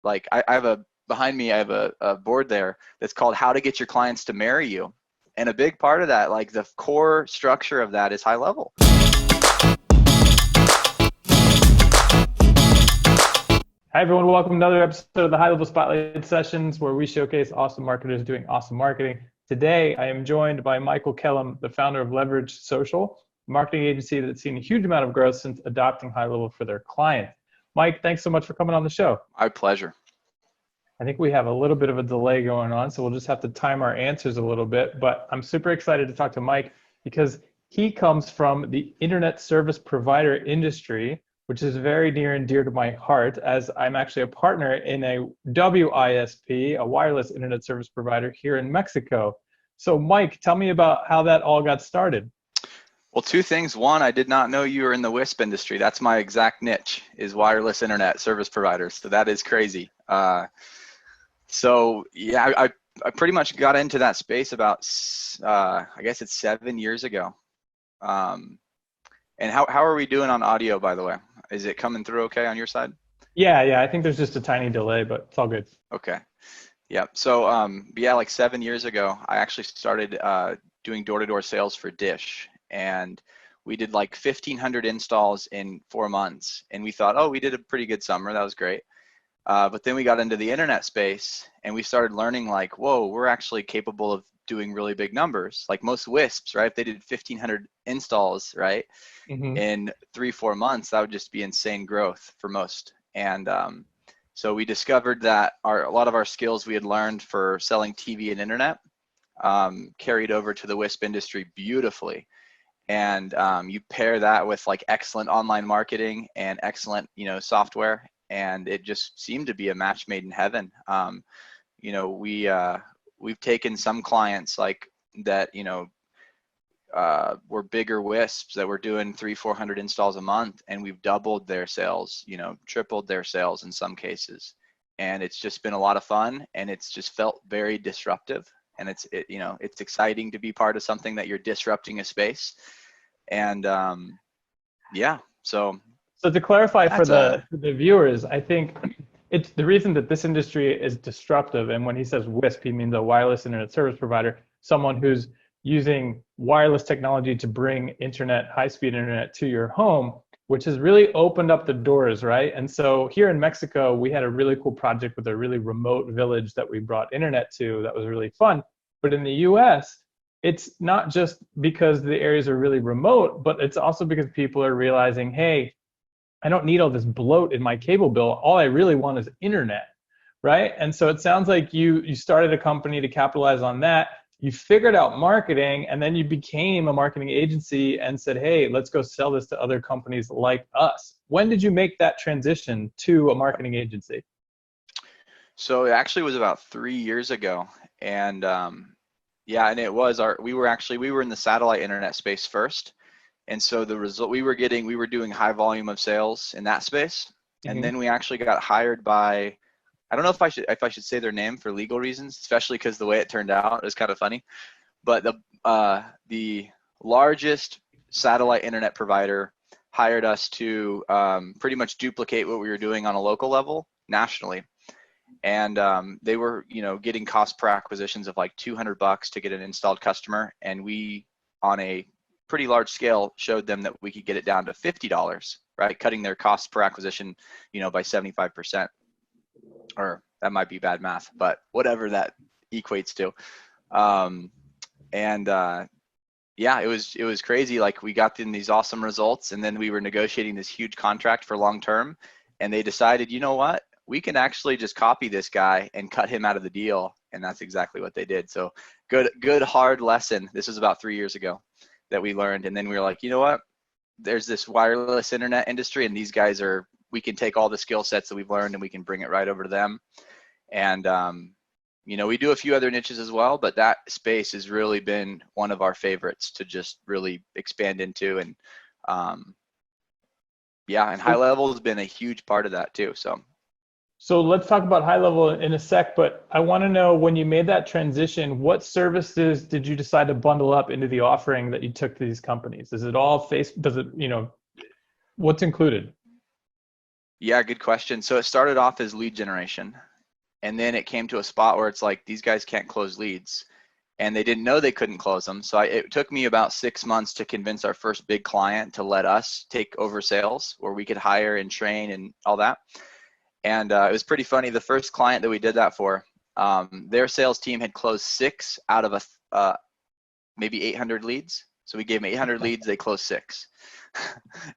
Like I have behind me, I have a board there that's called How to Get Your Clients to Marry You. And a big part of that, like the core structure of that is high level. Hi, everyone. Welcome to another episode of the High Level Spotlight Sessions, where we showcase awesome marketers doing awesome marketing. Today, I am joined by Michael Kellim, the founder of Leverage Social, a marketing agency that's seen a huge amount of growth since adopting High Level for their clients. Mike, thanks so much for coming on the show. My pleasure. I think we have a little bit of a delay going on, so we'll just have to time our answers a little bit. But I'm super excited to talk to Mike because he comes from the internet service provider industry, which is very near and dear to my heart, as I'm actually a partner in a WISP, a wireless internet service provider here in Mexico. So Mike, tell me about how that all got started. Well, two things. One, I did not know you were in the WISP industry. That's my exact niche, is wireless internet service providers. So that is crazy. So yeah, I pretty much got into that space about, I guess it's 7 years ago. And how are we doing on audio, by the way? Is it coming through okay on your side? Yeah, I think there's just a tiny delay, but it's all good. Okay. Yeah. So yeah, like 7 years ago, I actually started doing door-to-door sales for Dish, and we did like 1,500 installs in 4 months, and we thought, oh, we did a pretty good summer. That was great. But then we got into the internet space, and we started learning like, whoa, we're actually capable of doing really big numbers. Like most WISPs, right? If they did 1,500 installs, right, in 3-4 months, that would just be insane growth for most. And so we discovered that a lot of our skills we had learned for selling TV and internet carried over to the WISP industry beautifully. And you pair that with like excellent online marketing and excellent, software, and it just seemed to be a match made in heaven. We've taken some clients like that, were bigger WISPs that were doing 300-400 installs a month, and we've doubled their sales, tripled their sales in some cases. And it's just been a lot of fun, and it's just felt very disruptive. And it's exciting to be part of something that you're disrupting a space. And yeah, so to clarify for the viewers, I think it's the reason that this industry is disruptive. And when he says WISP, he means a wireless internet service provider, someone who's using wireless technology to bring high-speed internet to your home, which has really opened up the doors, right? And so here in Mexico, we had a really cool project with a really remote village that we brought internet to that was really fun. But in the US, it's not just because the areas are really remote, but it's also because people are realizing, hey, I don't need all this bloat in my cable bill. All I really want is internet, right? And so it sounds like you started a company to capitalize on that. You figured out marketing, and then you became a marketing agency and said, hey, let's go sell this to other companies like us. When did you make that transition to a marketing agency? So it actually was about 3 years ago. And yeah, and it was we were in the satellite internet space first. And so the result we were doing high volume of sales in that space. And then we actually got hired by, I don't know if I should say their name for legal reasons, especially because the way it turned out is kind of funny. But the largest satellite internet provider hired us to pretty much duplicate what we were doing on a local level nationally. And they were, getting cost per acquisitions of like $200 to get an installed customer, and we, on a pretty large scale, showed them that we could get it down to $50, right? Cutting their cost per acquisition, by 75%. Or that might be bad math, but whatever that equates to. Yeah, it was crazy. Like we got in these awesome results, and then we were negotiating this huge contract for long term, and they decided, you know what? We can actually just copy this guy and cut him out of the deal. And that's exactly what they did. So good hard lesson. This was about 3 years ago that we learned. And then we were like, you know what? There's this wireless internet industry, and these guys we can take all the skill sets that we've learned and we can bring it right over to them. And, we do a few other niches as well, but that space has really been one of our favorites to just really expand into. And yeah, and high level has been a huge part of that too. So let's talk about high level in a sec, but I want to know, when you made that transition, what services did you decide to bundle up into the offering that you took to these companies? Is it all what's included? Yeah, good question. So it started off as lead generation, and then it came to a spot where it's like these guys can't close leads, and they didn't know they couldn't close them. So it took me about 6 months to convince our first big client to let us take over sales, where we could hire and train and all that. And it was pretty funny. The first client that we did that for, their sales team had closed 6 out of maybe 800 leads. So we gave them 800 leads, they closed 6.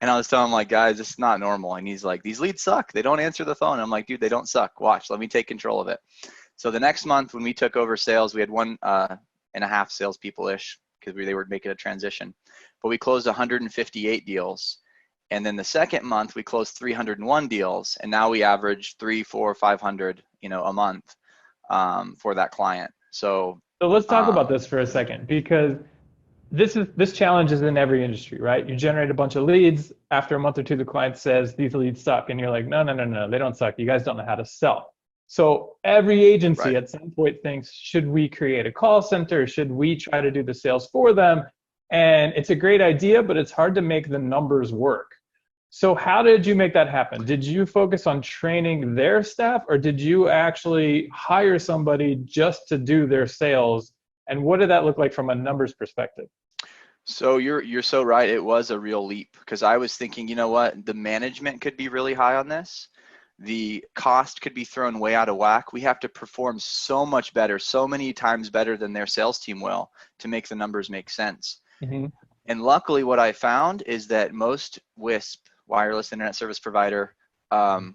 And I was telling him, like, guys, it's not normal. And he's like, these leads suck. They don't answer the phone. I'm like, dude, they don't suck. Watch, let me take control of it. So the next month when we took over sales, we had 1.5 salespeople-ish because they were making a transition. But we closed 158 deals. And then the second month we closed 301 deals. And now we average 300, 400, 500, a month for that client. So let's talk about this for a second, because this challenge is in every industry, right? You generate a bunch of leads. After a month or two, the client says these leads suck, and you're like, no, they don't suck. You guys don't know how to sell. So every agency at some point thinks, should we create a call center? Should we try to do the sales for them? And it's a great idea, but it's hard to make the numbers work. So how did you make that happen? Did you focus on training their staff, or did you actually hire somebody just to do their sales? And what did that look like from a numbers perspective? So you're so right. It was a real leap, because I was thinking, you know what, the management could be really high on this. The cost could be thrown way out of whack. We have to perform so much better, so many times better than their sales team will, to make the numbers make sense. Mm-hmm. And luckily what I found is that most WISP, wireless internet service provider, the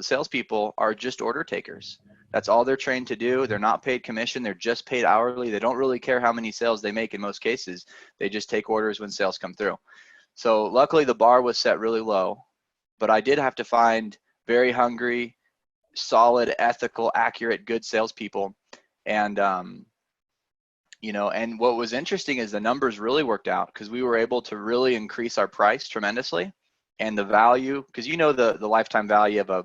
salespeople are just order takers. That's all they're trained to do. They're not paid commission. They're just paid hourly. They don't really care how many sales they make in most cases. They just take orders when sales come through. So luckily the bar was set really low, but I did have to find very hungry, solid, ethical, accurate, good salespeople. And, and what was interesting is the numbers really worked out, because we were able to really increase our price tremendously. And the value, because the lifetime value of a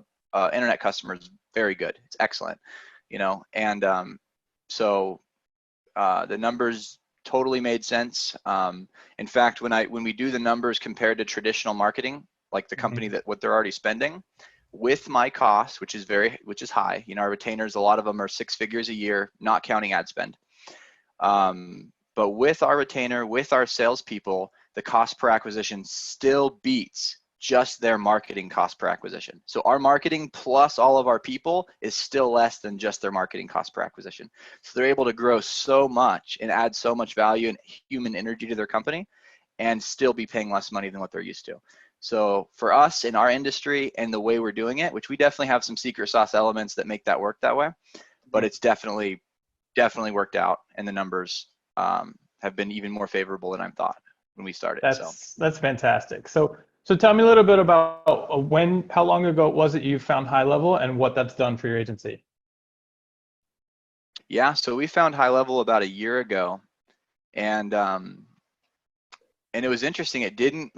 internet customer is very good. It's excellent, and so the numbers totally made sense. In fact, when we do the numbers compared to traditional marketing, like the company that what they're already spending, with my costs, which is high, our retainers, a lot of them are 6 figures a year, not counting ad spend. But with our retainer, with our salespeople, the cost per acquisition still beats just their marketing cost per acquisition. So our marketing plus all of our people is still less than just their marketing cost per acquisition. So they're able to grow so much and add so much value and human energy to their company, and still be paying less money than what they're used to. So for us in our industry and the way we're doing it, which we definitely have some secret sauce elements that make that work that way, but it's definitely worked out, and the numbers have been even more favorable than I thought when we started. That's fantastic. So tell me a little bit about how long ago was it you found HighLevel, and what that's done for your agency? Yeah, so we found HighLevel about a year ago, and it was interesting. It didn't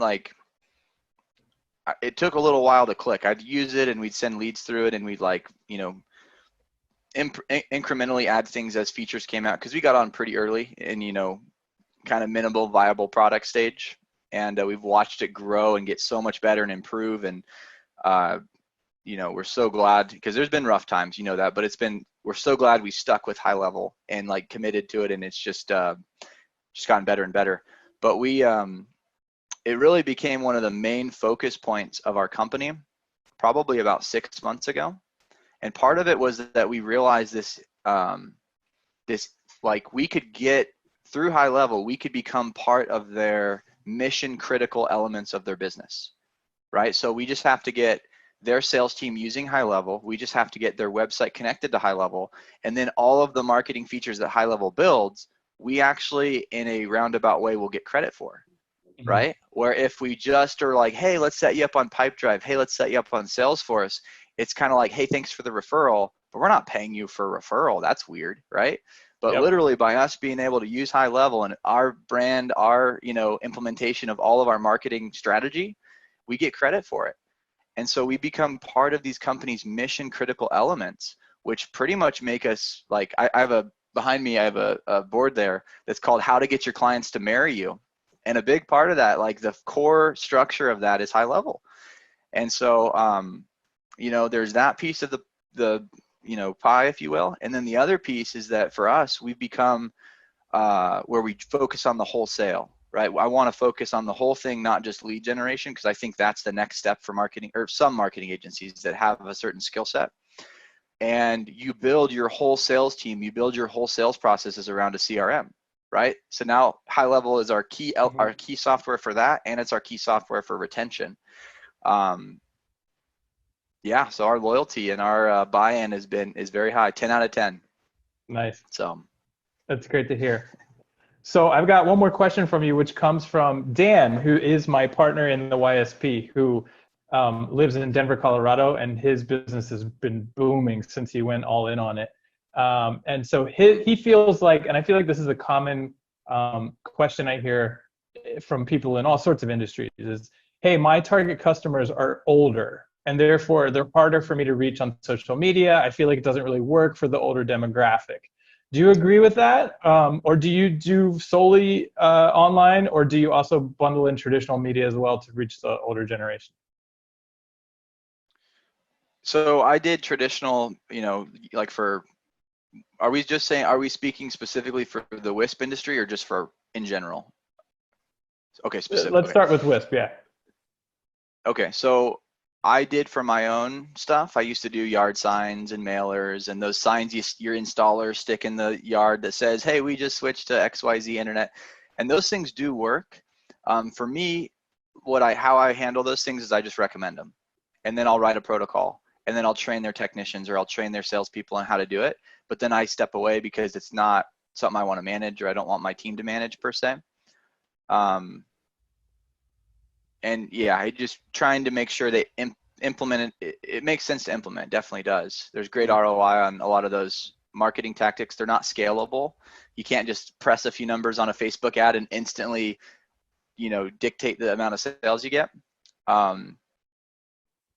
it took a little while to click. I'd use it and we'd send leads through it, and we'd incrementally add things as features came out, because we got on pretty early in kind of minimal viable product stage. And we've watched it grow and get so much better and improve. And, we're so glad, because there's been rough times, that, but we're so glad we stuck with HighLevel and committed to it. And it's just gotten better and better. But it really became one of the main focus points of our company probably about 6 months ago. And part of it was that we realized we could get through HighLevel, we could become part of their mission critical elements of their business, right? So we just have to get their sales team using HighLevel. We just have to get their website connected to HighLevel, and then all of the marketing features that HighLevel builds, we actually in a roundabout way will get credit for, right? Where if we just are like, hey, let's set you up on Pipedrive, hey, let's set you up on Salesforce, it's kind of like, hey, thanks for the referral, but we're not paying you for a referral. That's weird, right? But literally by us being able to use HighLevel and our brand, our implementation of all of our marketing strategy, we get credit for it. And so we become part of these companies' mission critical elements, which pretty much make us behind me I have a board there that's called How to Get Your Clients to Marry You. And a big part of that, the core structure of that, is HighLevel. And so, there's that piece of the pie, if you will. And then the other piece is that for us, we've become where we focus on the wholesale, right? I want to focus on the whole thing, not just lead generation, because I think that's the next step for marketing, or some marketing agencies that have a certain skill set. And you build your whole sales team, you build your whole sales processes around a CRM, right? So now HighLevel is our key software for that, and it's our key software for retention. Yeah, so our loyalty and our buy-in is very high, 10 out of 10. Nice. So that's great to hear. So I've got one more question from you, which comes from Dan, who is my partner in the YSP, who lives in Denver, Colorado, and his business has been booming since he went all in on it. And so he feels like, and I feel like this is a common question I hear from people in all sorts of industries is, hey, my target customers are older, and therefore they're harder for me to reach on social media. I feel like it doesn't really work for the older demographic. Do you agree with that? Or do you do solely online, or do you also bundle in traditional media as well to reach the older generation? So I did traditional, are we speaking specifically for the WISP industry or just for in general? Okay, specifically. Let's start with WISP, yeah. Okay, so I did for my own stuff. I used to do yard signs and mailers, and those signs your installers stick in the yard that says, hey, we just switched to XYZ internet. And those things do work. For me, how I handle those things is I just recommend them. And then I'll write a protocol. And then I'll train their technicians, or I'll train their salespeople on how to do it. But then I step away because it's not something I want to manage, or I don't want my team to manage per se. And yeah, I just trying to make sure they implement it. It makes sense to implement, definitely does. There's great ROI on a lot of those marketing tactics. They're not scalable. You can't just press a few numbers on a Facebook ad and instantly, dictate the amount of sales you get.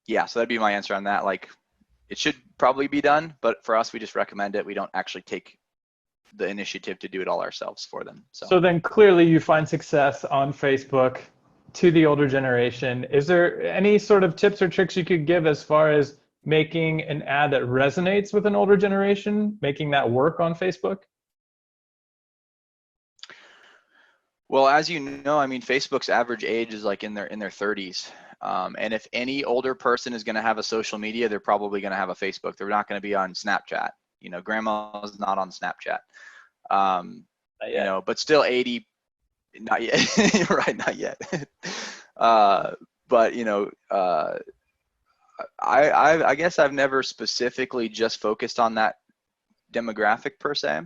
Yeah, so that'd be my answer on that. Like, it should probably be done, but for us, we just recommend it. We don't actually take the initiative to do it all ourselves for them. So then clearly you find success on Facebook to the older generation. Is there any sort of tips or tricks you could give as far as making an ad that resonates with an older generation, making that work on Facebook? Well, as you know, I mean, Facebook's average age is like in their 30s. And if any older person is going to have a social media, they're probably going to have a Facebook. They're not going to be on Snapchat. Grandma's not on Snapchat. But still 80, not yet. Right, not yet. But I guess I've never specifically just focused on that demographic per se.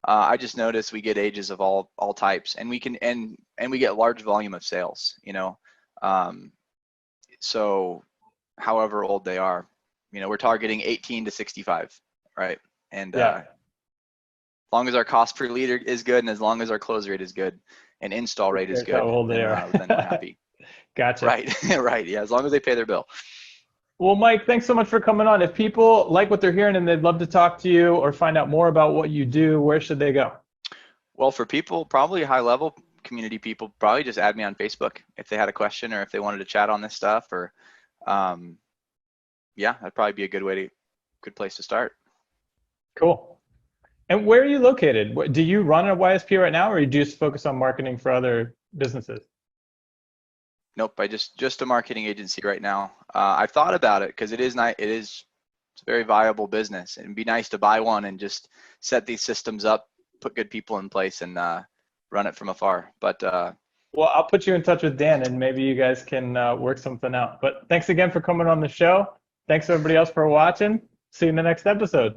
I just noticed we get ages of all types, and we can and we get large volume of sales. So however old they are, we're targeting 18 to 65, right? And as long as our cost per lead is good, and as long as our close rate is good, and install rate is good, how old they are. Then we're happy. Gotcha. Right, right. Yeah, as long as they pay their bill. Well, Mike, thanks so much for coming on. If people like what they're hearing and they'd love to talk to you or find out more about what you do, where should they go? Well, for people, probably high-level community people, probably just add me on Facebook if they had a question or if they wanted to chat on this stuff, or that'd probably be a good place to start. Cool. And where are you located? Do you run a YSP right now, or do you just focus on marketing for other businesses? Nope, just a marketing agency right now. I've thought about it because it's a very viable business, and it'd be nice to buy one and just set these systems up, put good people in place, and run it from afar. But well, I'll put you in touch with Dan, and maybe you guys can work something out. But thanks again for coming on the show. Thanks everybody else for watching. See you in the next episode.